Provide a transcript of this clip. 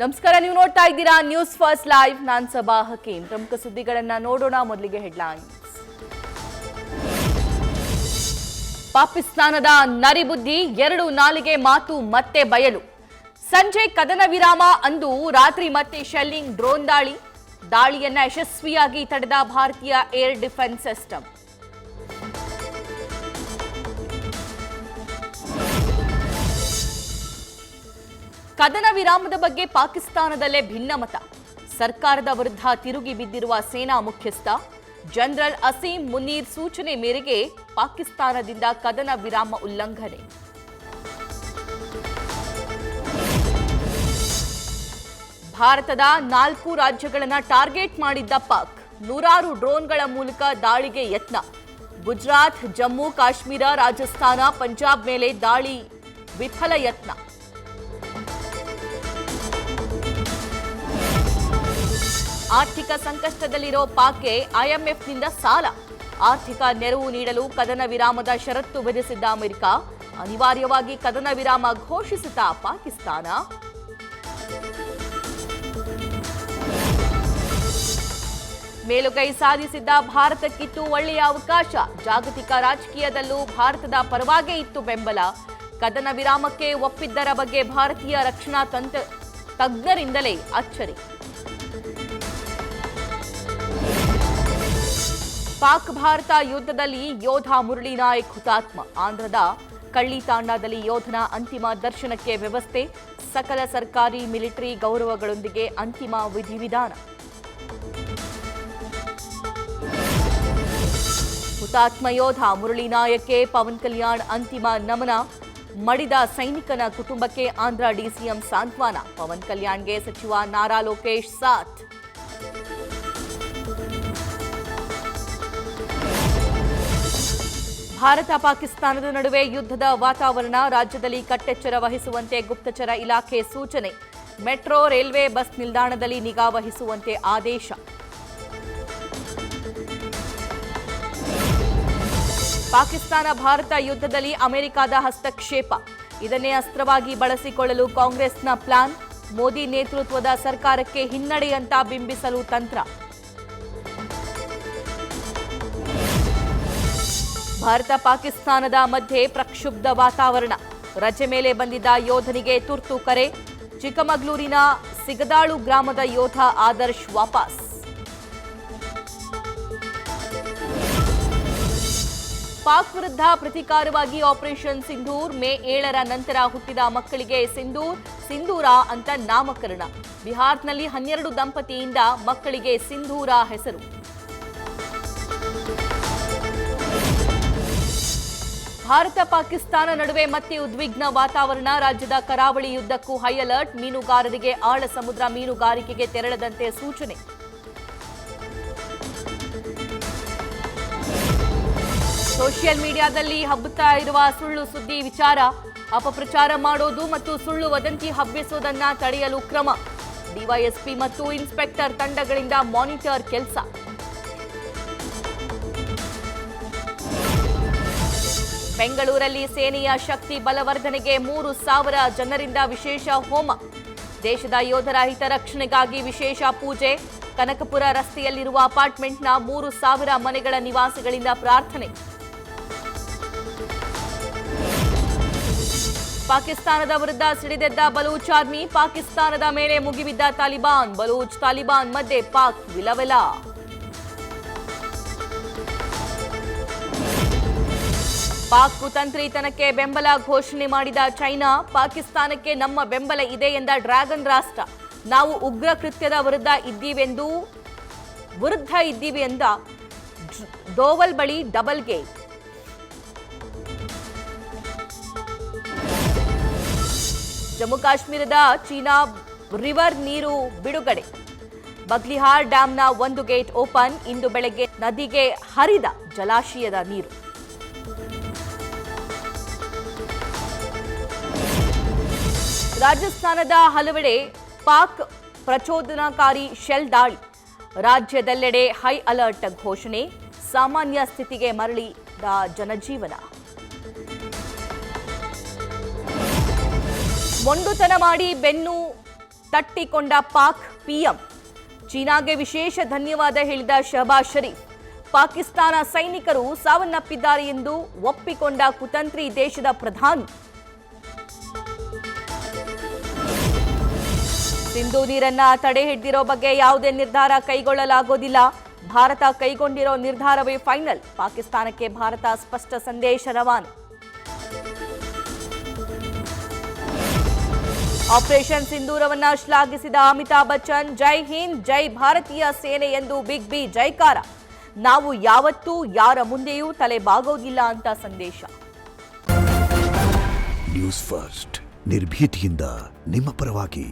ನಮಸ್ಕಾರ, ನೀವು ನೋಡ್ತಾ ಇದ್ದೀರಾ ನ್ಯೂಸ್ ಫಸ್ಟ್ ಲೈವ್. ನಾನು ಸಬಾ ಹಕೀಂ. ಪ್ರಮುಖ ಸುದ್ದಿಗಳನ್ನ ನೋಡೋಣ. ಮೊದಲಿಗೆ ಹೆಡ್ಲೈನ್ಸ್. ಪಾಕಿಸ್ತಾನದ ನರಿಬುದ್ಧಿ, 2 ನಾಲಿಗೆ ಮಾತು ಮತ್ತೆ ಬಯಲು. ಸಂಜೆ ಕದನ ವಿರಾಮ ಅಂದು ರಾತ್ರಿ ಮತ್ತೆ ಶೆಲ್ಲಿಂಗ್, ಡ್ರೋನ್ ದಾಳಿಯನ್ನ ಯಶಸ್ವಿಯಾಗಿ ತಡೆದ ಭಾರತೀಯ ಏರ್ ಡಿಫೆನ್ಸ್ ಸಿಸ್ಟಮ್. ಕದನ ವಿರಾಮದ ಬಗ್ಗೆ ಪಾಕಿಸ್ತಾನದಲ್ಲೇ ಭಿನ್ನಮತ. ಸರ್ಕಾರದ ವಿರುದ್ಧ ತಿರುಗಿ ಬಿದ್ದಿರುವ ಸೇನಾ ಮುಖ್ಯಸ್ಥ ಜನರಲ್ ಅಸೀಂ ಮುನೀರ್ ಸೂಚನೆ ಮೇರೆಗೆ ಪಾಕಿಸ್ತಾನದಿಂದ ಕದನ ವಿರಾಮ ಉಲ್ಲಂಘನೆ. ಭಾರತದ 4 ರಾಜ್ಯಗಳನ್ನು ಟಾರ್ಗೆಟ್ ಮಾಡಿದ್ದ ಪಾಕ್, 100 ಡ್ರೋನ್ಗಳ ಮೂಲಕ ದಾಳಿಗೆ ಯತ್ನ. ಗುಜರಾತ್, ಜಮ್ಮು ಕಾಶ್ಮೀರ, ರಾಜಸ್ಥಾನ, ಪಂಜಾಬ್ ಮೇಲೆ ದಾಳಿ ವಿಫಲ ಯತ್ನ. ಆರ್ಥಿಕ ಸಂಕಷ್ಟದಲ್ಲಿರೋ ಪಾಕ್ಗೆ ಐಎಂಎಫ್ನಿಂದ ಸಾಲ. ಆರ್ಥಿಕ ನೆರವು ನೀಡಲು ಕದನ ವಿರಾಮದ ಷರತ್ತು ವಿಧಿಸಿದ್ದ ಅಮೆರಿಕ, ಅನಿವಾರ್ಯವಾಗಿ ಕದನ ವಿರಾಮ ಘೋಷಿಸಿದ ಪಾಕಿಸ್ತಾನ. ಮೇಲುಗೈ ಸಾಧಿಸಿದ್ದ ಭಾರತಕ್ಕಿತ್ತು ಒಳ್ಳೆಯ ಅವಕಾಶ. ಜಾಗತಿಕ ರಾಜಕೀಯದಲ್ಲೂ ಭಾರತದ ಪರವಾಗೇ ಇತ್ತು ಬೆಂಬಲ. ಕದನ ವಿರಾಮಕ್ಕೆ ಒಪ್ಪಿದ್ದರ ಬಗ್ಗೆ ಭಾರತೀಯ ರಕ್ಷಣಾ ತಜ್ಞರಿಂದಲೇ ಅಚ್ಚರಿ. ಪಾಕ್ ಭಾರತ ಯುದ್ಧದಲ್ಲಿ ಯೋಧ ಮುರಳಿ ನಾಯಕ್ ಹುತಾತ್ಮ. ಆಂಧ್ರದ ಕಳ್ಳಿ ತಾಂಡಾದಲ್ಲಿ ಯೋಧನ ಅಂತಿಮ ದರ್ಶನಕ್ಕೆ ವ್ಯವಸ್ಥೆ. ಸಕಲ ಸರ್ಕಾರಿ ಮಿಲಿಟರಿ ಗೌರವಗಳೊಂದಿಗೆ ಅಂತಿಮ ವಿಧಿವಿಧಾನ. ಹುತಾತ್ಮ ಯೋಧ ಮುರಳಿ ನಾಯಕ್ಗೆ ಪವನ್ ಕಲ್ಯಾಣ್ ಅಂತಿಮ ನಮನ. ಮಡಿದ ಸೈನಿಕನ ಕುಟುಂಬಕ್ಕೆ ಆಂಧ್ರ ಡಿಸಿಎಂ ಸಾಂತ್ವನ. ಪವನ್ ಕಲ್ಯಾಣ್ಗೆ ಸಚಿವ ನಾರಾ ಲೋಕೇಶ್ ಸಾಥ್. ಭಾರತ ಪಾಕಿಸ್ತಾನದ ನಡುವೆ ಯುದ್ಧದ ವಾತಾವರಣ. ರಾಜ್ಯದಲ್ಲಿ ಕಟ್ಟೆಚ್ಚರ ವಹಿಸುವಂತೆ ಗುಪ್ತಚರ ಇಲಾಖೆ ಸೂಚನೆ. ಮೆಟ್ರೋ, ರೈಲ್ವೆ, ಬಸ್ ನಿಲ್ದಾಣದಲ್ಲಿ ನಿಗಾ ವಹಿಸುವಂತೆ ಆದೇಶ. ಪಾಕಿಸ್ತಾನ ಭಾರತ ಯುದ್ಧದಲ್ಲಿ ಅಮೆರಿಕದ ಹಸ್ತಕ್ಷೇಪ. ಇದನ್ನೇ ಅಸ್ತ್ರವಾಗಿ ಬಳಸಿಕೊಳ್ಳಲು ಕಾಂಗ್ರೆಸ್ನ ಪ್ಲಾನ್. ಮೋದಿ ನೇತೃತ್ವದ ಸರ್ಕಾರಕ್ಕೆ ಹಿನ್ನಡೆಯಂತ ಬಿಂಬಿಸಲು ತಂತ್ರ. ಭಾರತ ಪಾಕಿಸ್ತಾನದ ಮಧ್ಯೆ ಪ್ರಕ್ಷುಬ್ಧ ವಾತಾವರಣ. ರಜೆ ಮೇಲೆ ಬಂದಿದ್ದ ಯೋಧನಿಗೆ ತುರ್ತು ಕರೆ. ಚಿಕ್ಕಮಗಳೂರಿನ ಸಿಗದಾಳು ಗ್ರಾಮದ ಯೋಧ ಆದರ್ಶ್ ವಾಪಸ್. ಪಾಕ್ ವಿರುದ್ಧ ಪ್ರತೀಕಾರವಾಗಿ ಆಪರೇಷನ್ ಸಿಂಧೂರ್. ಮೇ 7ರ ನಂತರ ಹುಟ್ಟಿದ ಮಕ್ಕಳಿಗೆ ಸಿಂಧೂರ ಅಂತ ನಾಮಕರಣ. ಬಿಹಾರ್ನಲ್ಲಿ 12 ದಂಪತಿಯಿಂದ ಮಕ್ಕಳಿಗೆ ಸಿಂಧೂರ ಹೆಸರು. ಭಾರತ ಪಾಕಿಸ್ತಾನ ನಡುವೆ ಮತ್ತೆ ಉದ್ವಿಗ್ನ ವಾತಾವರಣ. ರಾಜ್ಯದ ಕರಾವಳಿಯುದ್ದಕ್ಕೂ ಹೈ ಅಲರ್ಟ್. ಮೀನುಗಾರರಿಗೆ ಆಳ ಸಮುದ್ರ ಮೀನುಗಾರಿಕೆಗೆ ತೆರಳದಂತೆ ಸೂಚನೆ. ಸೋಷಿಯಲ್ ಮೀಡಿಯಾದಲ್ಲಿ ಹಬ್ಬುತ್ತಾ ಇರುವ ಸುಳ್ಳು ಸುದ್ದಿ ವಿಚಾರ. ಅಪಪ್ರಚಾರ ಮಾಡೋದು ಮತ್ತು ಸುಳ್ಳು ವದಂತಿ ಹಬ್ಬಿಸುವುದನ್ನ ತಡೆಯಲು ಕ್ರಮ. ಡಿವೈಎಸ್ಪಿ ಮತ್ತು ಇನ್ಸ್ಪೆಕ್ಟರ್ ತಂಡಗಳಿಂದ ಮಾನಿಟರ್ ಕೆಲಸ. ಬೆಂಗಳೂರಲ್ಲಿ ಸೇನೆಯ ಶಕ್ತಿ ಬಲವರ್ಧನೆಗೆ 3,000 ಜನರಿಂದ ವಿಶೇಷ ಹೋಮ. ದೇಶದ ಯೋಧರ ಹಿತರಕ್ಷಣೆಗಾಗಿ ವಿಶೇಷ ಪೂಜೆ. ಕನಕಪುರ ರಸ್ತೆಯಲ್ಲಿರುವ ಅಪಾರ್ಟ್ಮೆಂಟ್ನ 3,000 ಮನೆಗಳ ನಿವಾಸಿಗಳಿಂದ ಪ್ರಾರ್ಥನೆ. ಪಾಕಿಸ್ತಾನದ ವಿರುದ್ಧ ಸಿಡಿದೆದ್ದ ಬಲೂಚ್ ಆರ್ಮಿ. ಪಾಕಿಸ್ತಾನದ ಮೇಲೆ ಮುಗಿಬಿದ್ದ ತಾಲಿಬಾನ್. ಬಲೂಚ್ ತಾಲಿಬಾನ್ ಮಧ್ಯೆ ಪಾಕ್ ವಿಲವಿಲ. ಪಾಕ್ ಕುತಂತ್ರಿತನಕ್ಕೆ ಬೆಂಬಲ ಘೋಷಣೆ ಮಾಡಿದ ಚೈನಾ. ಪಾಕಿಸ್ತಾನಕ್ಕೆ ನಮ್ಮ ಬೆಂಬಲ ಇದೆ ಎಂದ ಡ್ರ್ಯಾಗನ್ ರಾಷ್ಟ್ರ. ನಾವು ಉಗ್ರ ಕೃತ್ಯದ ವಿರುದ್ಧ ಇದ್ದೀವಿ ಎಂದ ದೋವಲ್ ಬಳಿ ಡಬಲ್ ಗೇಮ್. ಜಮ್ಮು ಕಾಶ್ಮೀರದ ಚೀನಾ ರಿವರ್ ನೀರು ಬಿಡುಗಡೆ. ಬಗ್ಲಿಹಾರ್ ಡ್ಯಾಂನ 1 ಗೇಟ್ ಓಪನ್. ಇಂದು ಬೆಳಗ್ಗೆ ನದಿಗೆ ಹರಿದ ಜಲಾಶಯದ ನೀರು. ರಾಜಸ್ಥಾನದ ಹಲವೆಡೆ ಪಾಕ್ ಪ್ರಚೋದನಾಕಾರಿ ಶೆಲ್ ದಾಳಿ. ರಾಜ್ಯದೆಲ್ಲೆಡೆ ಹೈ ಅಲರ್ಟ್ ಘೋಷಣೆ. ಸಾಮಾನ್ಯ ಸ್ಥಿತಿಗೆ ಮರಳಿದ ಜನಜೀವನ. ಮೊಂಡುತನ ಮಾಡಿ ಬೆನ್ನು ತಟ್ಟಿಕೊಂಡ ಪಾಕ್ ಪಿಎಂ. ಚೀನಾಗೆ ವಿಶೇಷ ಧನ್ಯವಾದ ಹೇಳಿದ ಶಹಬಾಜ್ ಶರೀಫ್. ಪಾಕಿಸ್ತಾನ ಸೈನಿಕರು ಸಾವನ್ನಪ್ಪಿದ್ದಾರೆ ಎಂದು ಒಪ್ಪಿಕೊಂಡ ಕುತಂತ್ರಿ ದೇಶದ ಪ್ರಧಾನಿ. ಸಿಂಧೂ ನೀರನ್ನ ತಡೆ ಹಿಡಿದಿರೋ ಬಗ್ಗೆ ಯಾವುದೇ ನಿರ್ಧಾರ ಕೈಗೊಳ್ಳಲಾಗೋದಿಲ್ಲ. ಭಾರತ ಕೈಗೊಂಡಿರೋ ನಿರ್ಧಾರವೇ ಫೈನಲ್. ಪಾಕಿಸ್ತಾನಕ್ಕೆ ಭಾರತ ಸ್ಪಷ್ಟ ಸಂದೇಶ ರವಾನೆ. ಆಪರೇಷನ್ ಸಿಂಧೂರವನ್ನ ಶ್ಲಾಘಿಸಿದ ಅಮಿತಾಬ್ ಬಚ್ಚನ್. ಜೈ ಹಿಂದ್, ಜೈ ಭಾರತೀಯ ಸೇನೆ ಎಂದು ಬಿಗ್ ಬಿ ಜೈಕಾರ. ನಾವು ಯಾವತ್ತೂ ಯಾರ ಮುಂದೆಯೂ ತಲೆ ಬಾಗೋದಿಲ್ಲ ಅಂತ ಸಂದೇಶ. ನ್ಯೂಸ್ ಫಸ್ಟ್ ನಿರ್ಭೀತಿಯಿಂದ ನಿಮ್ಮ ಪರವಾಗಿ.